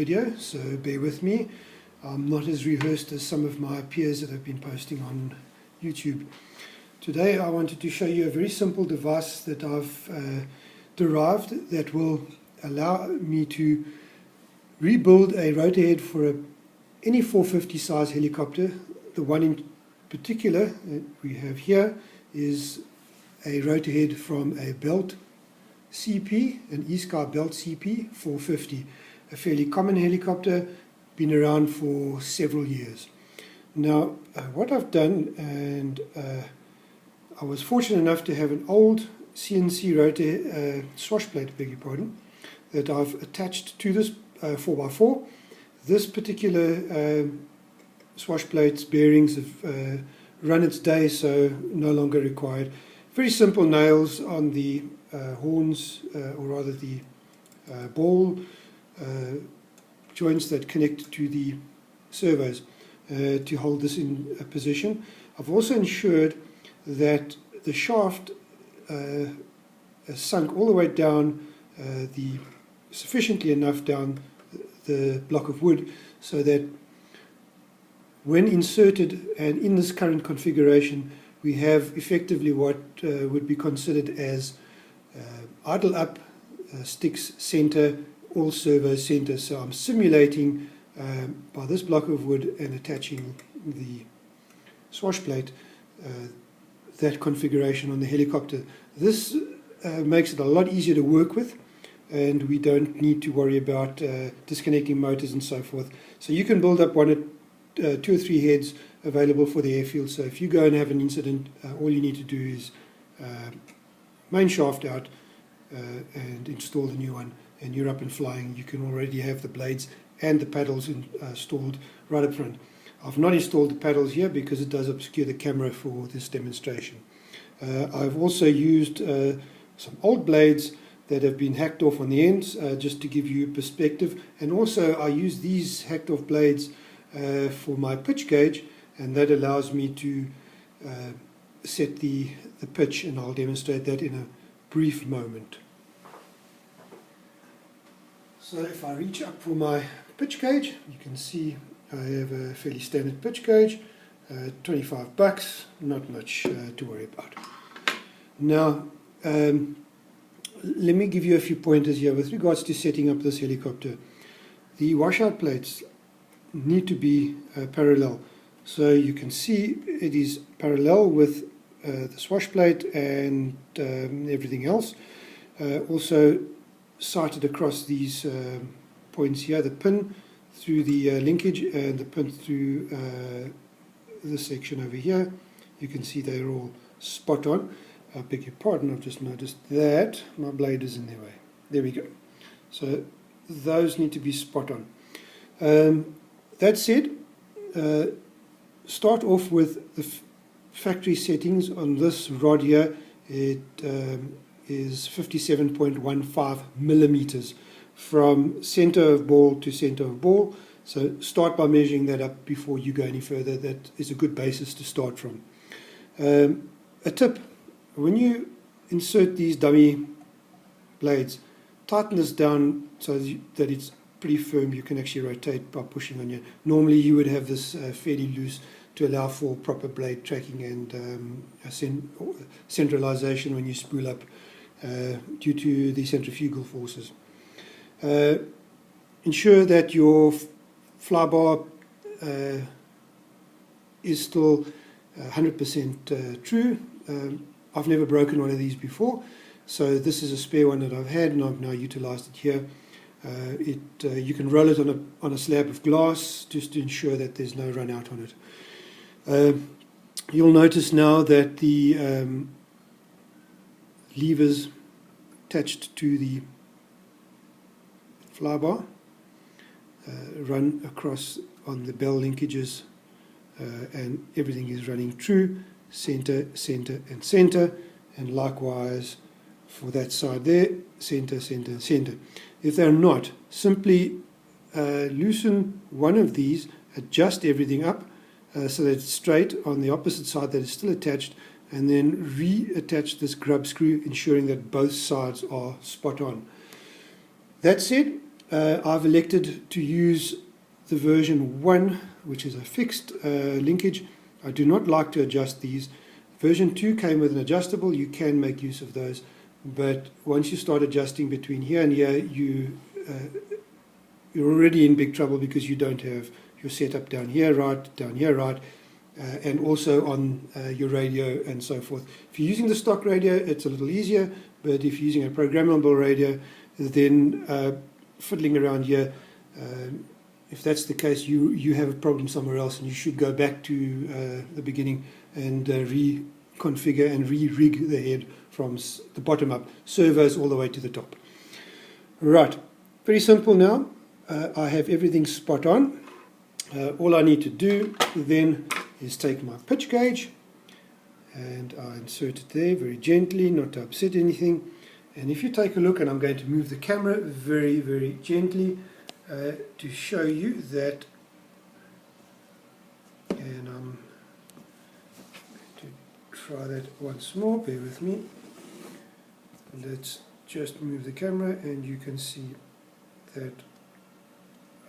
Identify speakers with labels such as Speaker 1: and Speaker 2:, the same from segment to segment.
Speaker 1: Video, so bear with me. I'm not as rehearsed as some of my peers that have been posting on YouTube. Today I wanted to show you a very simple device that I've derived that will allow me to rebuild a rotor head for any 450 size helicopter. The one in particular that we have here is a rotor head from a Belt CP, an eSky Belt CP 450. A fairly common helicopter, been around for several years. Now, what I've done, and I was fortunate enough to have an old CNC rotor swash plate, beg your pardon, that I've attached to this 4x4. This particular swash plate's bearings have run its day, so no longer required. Very simple nails on the horns, or rather the ball joints that connect to the servos to hold this in position. I've also ensured that the shaft has sunk all the way down, sufficiently enough down the block of wood, so that when inserted and in this current configuration, we have effectively what would be considered as idle up, sticks center, all servo center. So I'm simulating by this block of wood and attaching the swash plate that configuration on the helicopter. This makes it a lot easier to work with, and we don't need to worry about disconnecting motors and so forth. So you can build up two or three heads available for the airfield. So if you go and have an incident, all you need to do is main shaft out and install the new one, and you're up and flying. You can already have the blades and the paddles installed right up front. I've not installed the paddles here because it does obscure the camera for this demonstration. I've also used some old blades that have been hacked off on the ends, just to give you perspective. And also I use these hacked off blades for my pitch gauge, and that allows me to set the pitch, and I'll demonstrate that in a brief moment. So if I reach up for my pitch gauge, you can see I have a fairly standard pitch gauge, $25, not much to worry about. Now, let me give you a few pointers here with regards to setting up this helicopter. The washout plates need to be parallel. So you can see it is parallel with the swash plate and everything else. Also sighted across these points here, the pin through the linkage and the pin through this section over here. You can see they're all spot on. I beg your pardon, I've just noticed that my blade is in their way. There we go. So those need to be spot on. That said, start off with the factory settings on this rod here. It is 57.15 millimeters from center of ball to center of ball. So start by measuring that up before you go any further. That is a good basis to start from. A tip: when you insert these dummy blades, tighten this down so that it's pretty firm. You can actually rotate by pushing on you. Normally you would have this fairly loose to allow for proper blade tracking and centralization when you spool up due to the centrifugal forces. Ensure that your flybar is still 100% true. I've never broken one of these before, so this is a spare one that I've had, and I've now utilized it here. You can roll it on a slab of glass just to ensure that there's no run out on it. You'll notice now that the levers attached to the flybar run across on the bell linkages, and everything is running true, center, center, and center, and likewise for that side there, center, center, and center. If they're not, simply loosen one of these, adjust everything up so that it's straight on the opposite side that is still attached, and then reattach this grub screw, ensuring that both sides are spot on. That said, I've elected to use the version 1, which is a fixed linkage. I do not like to adjust these. Version 2 came with an adjustable. You can make use of those, but once you start adjusting between here and here, you're already in big trouble because you don't have your setup down here right, and also on your radio and so forth. If you're using the stock radio, it's a little easier, but if you're using a programmable radio, then fiddling around here, if that's the case, you have a problem somewhere else, and you should go back to the beginning and reconfigure and re-rig the head from the bottom up, servos all the way to the top. Right, very simple now. I have everything spot on. All I need to do then is take my pitch gauge, and I insert it there very gently, not to upset anything. And if you take a look, and I'm going to move the camera very, very gently to show you that, and I'm going to try that once more, bear with me. Let's just move the camera, and you can see that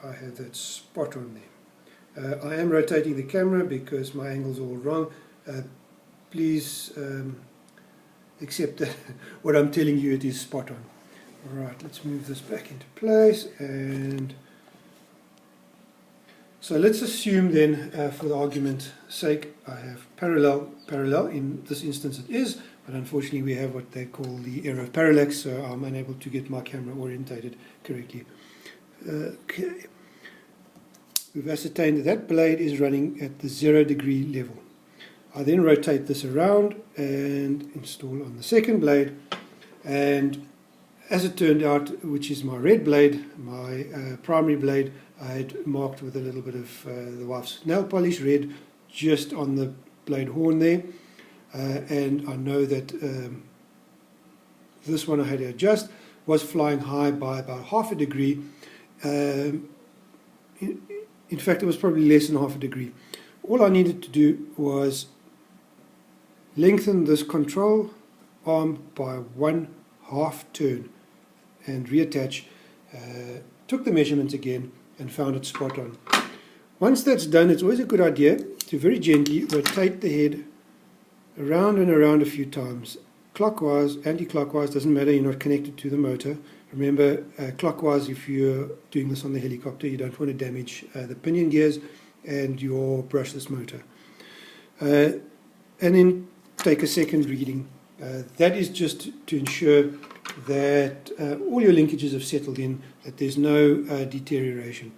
Speaker 1: I have that spot on there. I am rotating the camera because my angle's all wrong. Please accept that what I'm telling you, it is spot on. Alright, let's move this back into place, and so let's assume then, for the argument's sake, I have parallel. In this instance it is, but unfortunately we have what they call the error of parallax, so I'm unable to get my camera orientated correctly. Okay. We've ascertained that that blade is running at the 0 degree level. I then rotate this around and install on the second blade, and as it turned out, which is my red blade, my primary blade, I had marked with a little bit of the wife's nail polish red just on the blade horn there, and I know that this one I had to adjust was flying high by about half a degree. In fact, it was probably less than half a degree. All I needed to do was lengthen this control arm by 1/2 turn and reattach, took the measurements again and found it spot on. Once that's done, it's always a good idea to very gently rotate the head around and around a few times. Clockwise, anti-clockwise, doesn't matter, you're not connected to the motor. Remember, clockwise, if you're doing this on the helicopter, you don't want to damage the pinion gears and your brushless motor. And then take a second reading. That is just to ensure that all your linkages have settled in, that there's no deterioration.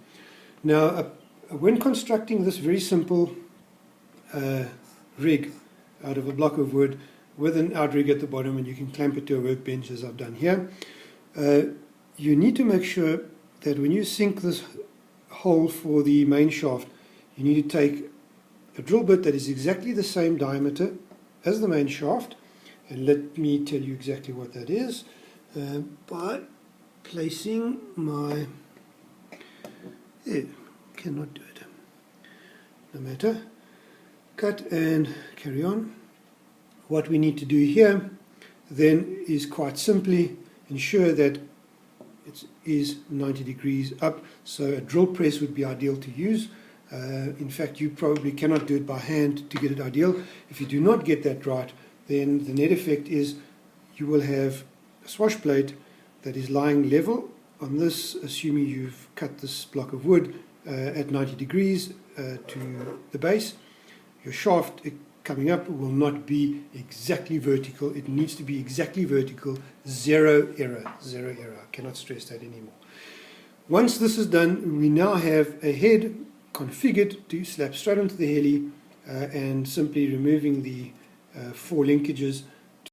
Speaker 1: Now, when constructing this very simple rig out of a block of wood with an outrig at the bottom, and you can clamp it to a workbench as I've done here, you need to make sure that when you sink this hole for the main shaft, you need to take a drill bit that is exactly the same diameter as the main shaft, and let me tell you exactly what that is by placing my, cannot do it, no matter, cut and carry on. What we need to do here then is quite simply ensure that it is 90 degrees up, so a drill press would be ideal to use. In fact, you probably cannot do it by hand to get it ideal. If you do not get that right, then the net effect is you will have a swash plate that is lying level on this, assuming you've cut this block of wood at 90 degrees to the base. Your shaft coming up will not be exactly vertical. It needs to be exactly vertical. Zero error. Zero error. I cannot stress that anymore. Once this is done, we now have a head configured to slap straight onto the heli, and simply removing the 4 linkages